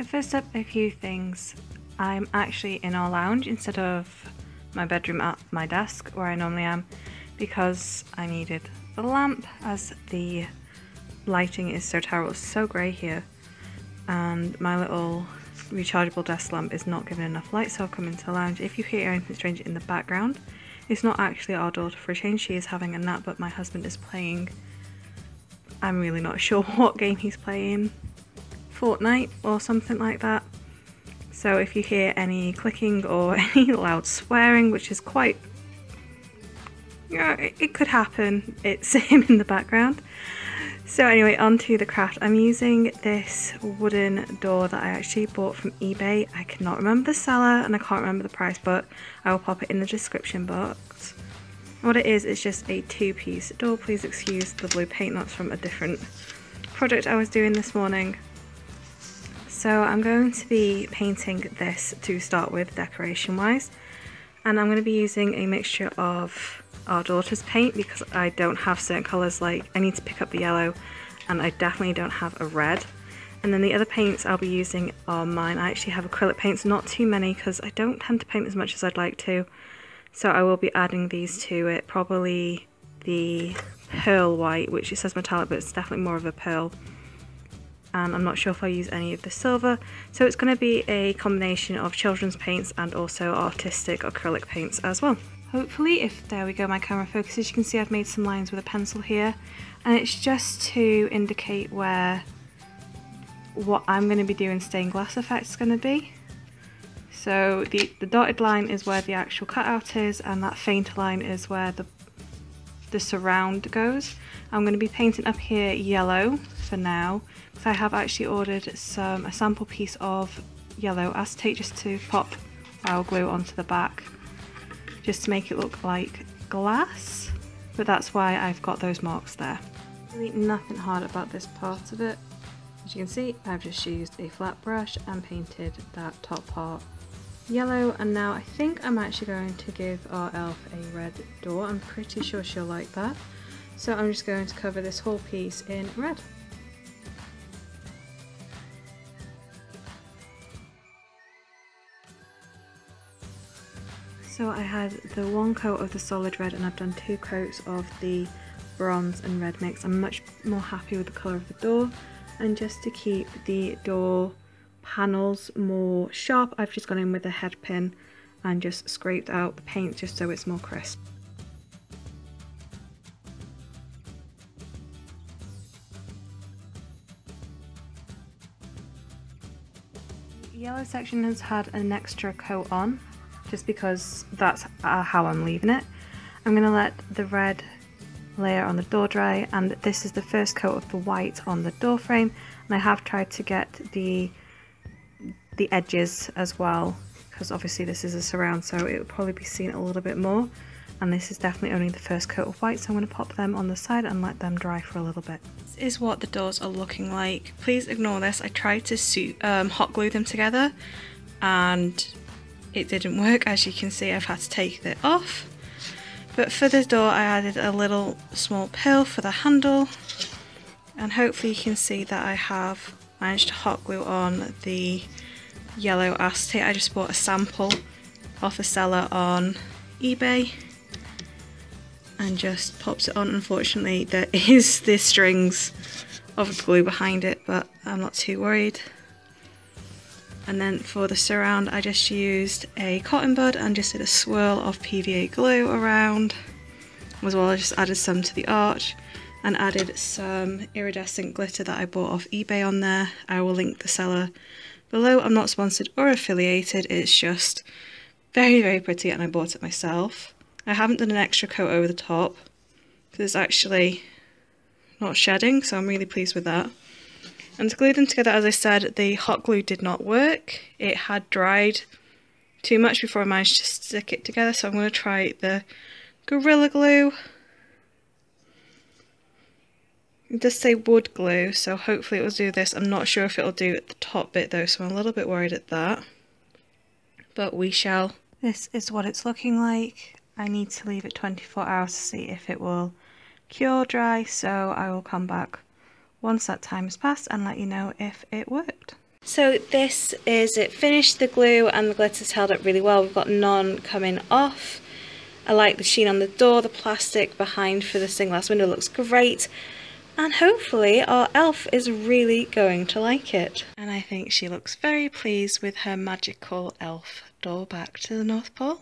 So first up, a few things. I'm actually in our lounge instead of my bedroom at my desk where I normally am, because I needed the lamp as the lighting is so terrible. It's so grey here and my little rechargeable desk lamp is not giving enough light, so I've come into the lounge. If you hear anything strange in the background, it's not actually our daughter for a change. She is having a nap, but my husband is playing, I'm really not sure what game he's playing, Fortnite or something like that. So if you hear any clicking or any loud swearing, which is quite, it could happen, it's him in the background. So anyway, on to the craft. I'm using this wooden door that I actually bought from eBay. I cannot remember the seller and I can't remember the price, but I will pop it in the description box. What it is just a two-piece door. Please excuse the blue paint, that's from a different project I was doing this morning. So I'm going to be painting this to start with, decoration wise, and I'm going to be using a mixture of our daughter's paint because I don't have certain colours. Like, I need to pick up the yellow and I definitely don't have a red. And then the other paints I'll be using are mine. I actually have acrylic paints, not too many because I don't tend to paint as much as I'd like to, so I will be adding these to it. Probably the pearl white, which it says metallic but it's definitely more of a pearl, and I'm not sure if I use any of the silver. So it's going to be a combination of children's paints and also artistic acrylic paints as well. Hopefully, if there we go, my camera focuses, you can see I've made some lines with a pencil here, and it's just to indicate where what I'm going to be doing stained glass effect is going to be. So the dotted line is where the actual cutout is, and that faint line is where the surround goes. I'm going to be painting up here yellow for now, because I have actually ordered a sample piece of yellow acetate just to pop our glue onto the back, just to make it look like glass, but that's why I've got those marks there. Really nothing hard about this part of it. As you can see, I've just used a flat brush and painted that top part yellow, and now I think I'm actually going to give our elf a red door. I'm pretty sure she'll like that, so I'm just going to cover this whole piece in red. So I had the one coat of the solid red and I've done 2 coats of the bronze and red mix. I'm much more happy with the colour of the door, and just to keep the door panels more sharp, I've just gone in with a head pin and just scraped out the paint just so it's more crisp. The yellow section has had an extra coat on, just because that's how I'm leaving it. I'm going to let the red layer on the door dry, and this is the first coat of the white on the door frame, and I have tried to get the edges as well, because obviously this is a surround, so it will probably be seen a little bit more, and this is definitely only the first coat of white, so I'm going to pop them on the side and let them dry for a little bit. This is what the doors are looking like. Please ignore this. I tried to hot glue them together and it didn't work. As you can see, I've had to take it off. But for the door I added a little small pill for the handle, and hopefully you can see that I have managed to hot glue on the yellow acetate. I just bought a sample off a seller on eBay and just popped it on. Unfortunately there is the strings of glue behind it, but I'm not too worried. And then for the surround I just used a cotton bud and just did a swirl of PVA glue around. As well, I just added some to the arch and added some iridescent glitter that I bought off eBay on there. I will link the seller below. I'm not sponsored or affiliated, it's just very, very pretty and I bought it myself. I haven't done an extra coat over the top because it's actually not shedding, so I'm really pleased with that. And to glue them together, as I said, the hot glue did not work. It had dried too much before I managed to stick it together, so I'm going to try the Gorilla Glue. It does say wood glue, so hopefully it will do this. I'm not sure if it'll do at the top bit though, so I'm a little bit worried at that. But we shall. This is what it's looking like. I need to leave it 24 hours to see if it will cure dry, so I will come back once that time has passed and let you know if it worked. So this is it finished. The glue and the glitter's held up really well. We've got none coming off. I like the sheen on the door. The plastic behind for the stained glass window looks great. And hopefully our elf is really going to like it. And I think she looks very pleased with her magical elf door back to the North Pole.